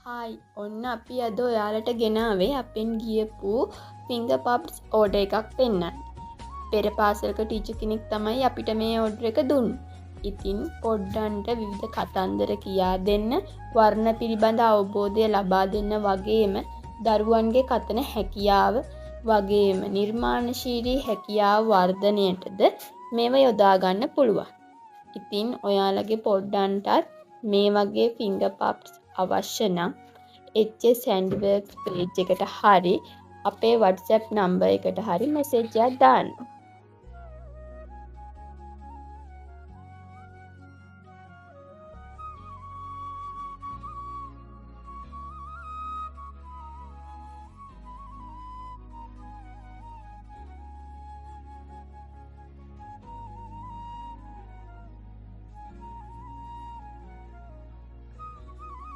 Hi ඔන්න අපි අද ඔයාලට ගෙනාවේ අපෙන් ගියපු ෆිංගර් පප්ස් ඕඩර් එකක් පෙන්වන්න. පෙර පාසලක ටීචර් කෙනෙක් තමයි අපිට මේ ඕඩර් එක දුන්නේ. ඉතින් පොඩ්ඩන්ට විවිධ කතන්දර කියා දෙන්න, වර්ණ පිළිබඳ අවබෝධය ලබා දෙන්න වගේම දරුවන්ගේ කතන හැකියාව වගේම නිර්මාණශීලී හැකියාව වර්ධනයටද මේව යොදා ගන්න පුළුවන්. ඉතින් ඔයාලගේ පොඩ්ඩන්ටත් මේ වගේ ෆිංගර් පප්ස් අවශ්‍ය නම් HS Handiworks page එකට හරි අපේ WhatsApp නම්බර් එකට හරි මෙසේජ් එකක් දාන්න.